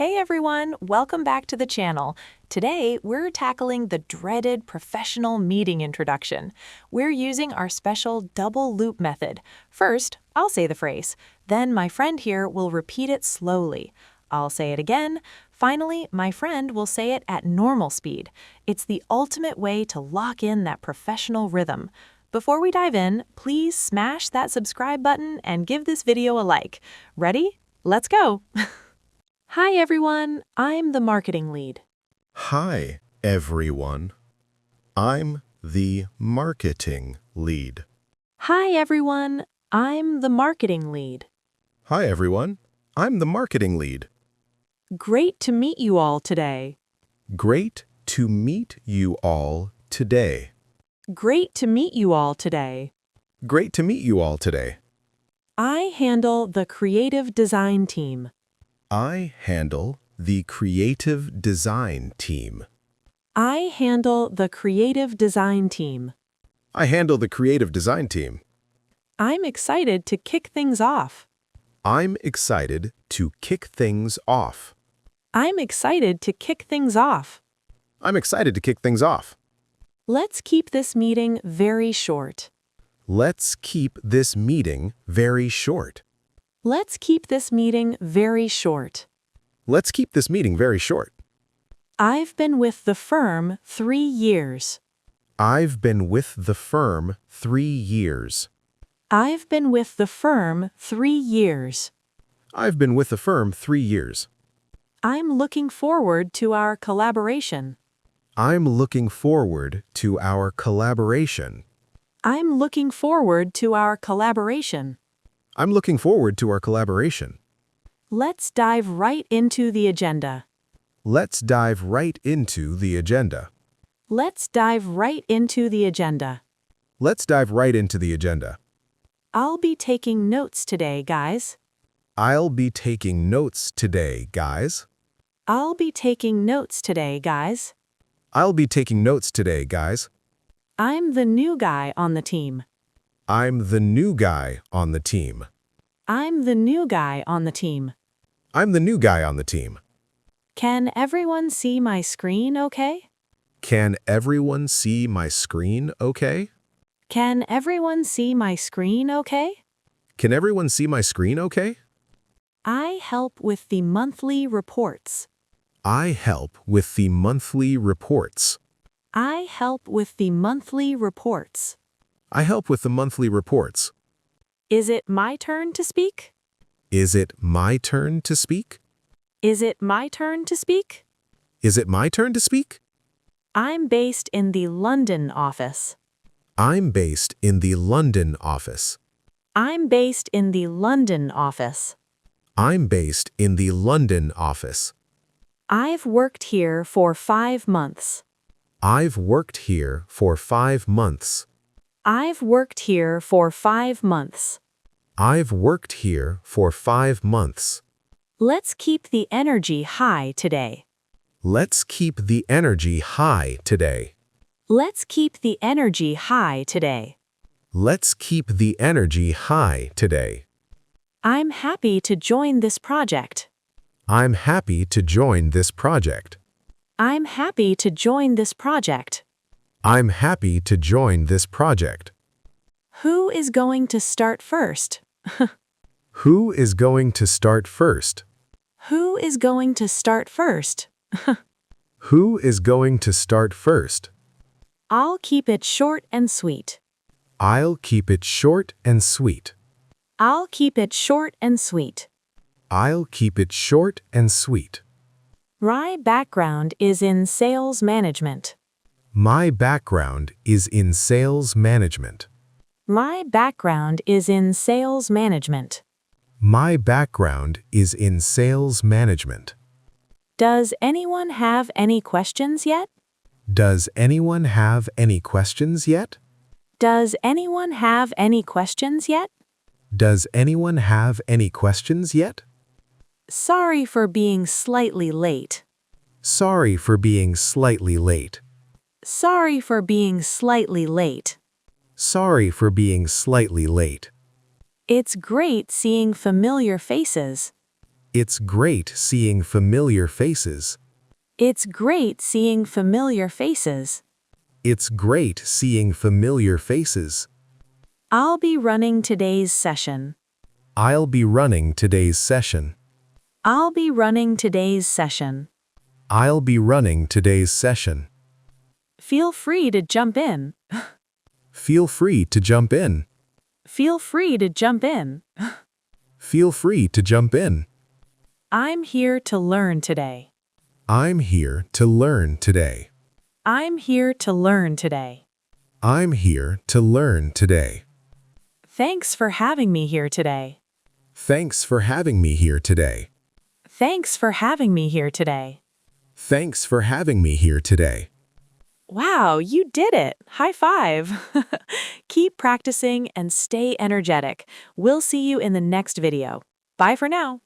Hey everyone, welcome back to the channel. Today, we're tackling the dreaded professional meeting introduction. We're using our special double loop method. First, I'll say the phrase. Then my friend here will repeat it slowly. I'll say it again. Finally, my friend will say it at normal speed. It's the ultimate way to lock in that professional rhythm. Before we dive in, please smash that subscribe button and give this video a like. Ready? Let's go! Hi everyone, I'm the marketing lead. Hi, everyone. I'm the marketing lead. Hi everyone, I'm the marketing lead. Hi, everyone. I'm the marketing lead. Great to meet you all today. Great to meet you all today. Great to meet you all today. Great to meet you all today. I handle the creative design team. I handle the creative design team. I handle the creative design team. I handle the creative design team. I'm excited to kick things off. I'm excited to kick things off. I'm excited to kick things off. I'm excited to kick things off. Let's keep this meeting very short. Let's keep this meeting very short. Let's keep this meeting very short. Let's keep this meeting very short. I've been with the firm 3 years. I've been with the firm 3 years. I've been with the firm 3 years. I've been with the firm 3 years. I'm looking forward to our collaboration. I'm looking forward to our collaboration. I'm looking forward to our collaboration. I'm looking forward to our collaboration. Let's dive right into the agenda. Let's dive right into the agenda. Let's dive right into the agenda. Let's dive right into the agenda. I'll be taking notes today, guys. I'll be taking notes today, guys. I'll be taking notes today, guys. I'll be taking notes today, guys. I'm the new guy on the team. I'm the new guy on the team. I'm the new guy on the team. I'm the new guy on the team. Can everyone see my screen okay? Can everyone see my screen okay? Can everyone see my screen okay? Can everyone see my screen okay? I help with the monthly reports. I help with the monthly reports. I help with the monthly reports. I help with the monthly reports. Is it my turn to speak? Is it my turn to speak? Is it my turn to speak? Is it my turn to speak? I'm based in the London office. I'm based in the London office. I'm based in the London office. I'm based in the London office. I've worked here for 5 months. I've worked here for 5 months. I've worked here for 5 months. I've worked here for 5 months. Let's keep the energy high today. Let's keep the energy high today. Let's keep the energy high today. Let's keep the energy high today. I'm happy to join this project. I'm happy to join this project. I'm happy to join this project. I'm happy to join this project. Who is going to start first? Who is going to start first? Who is going to start first? Who is going to start first? I'll keep it short and sweet. I'll keep it short and sweet. I'll keep it short and sweet. I'll keep it short and sweet. My background is in sales management. My background is in sales management. My background is in sales management. My background is in sales management. Does anyone have any questions yet? Does anyone have any questions yet? Does anyone have any questions yet? Does anyone have any questions yet? Sorry for being slightly late. Sorry for being slightly late. Sorry for being slightly late. Sorry for being slightly late. It's great seeing familiar faces. It's great seeing familiar faces. It's great seeing familiar faces. It's great seeing familiar faces. I'll be running today's session. I'll be running today's session. I'll be running today's session. I'll be running today's session. Feel free to jump in. Feel free to jump in. Feel free to jump in. Feel free to jump in. I'm here to learn today. I'm here to learn today. I'm here to learn today. I'm here to learn today. Thanks for having me here today. Thanks for having me here today. Thanks for having me here today. Thanks for having me here today. Wow, you did it! High five! Keep practicing and stay energetic. We'll see you in the next video. Bye for now.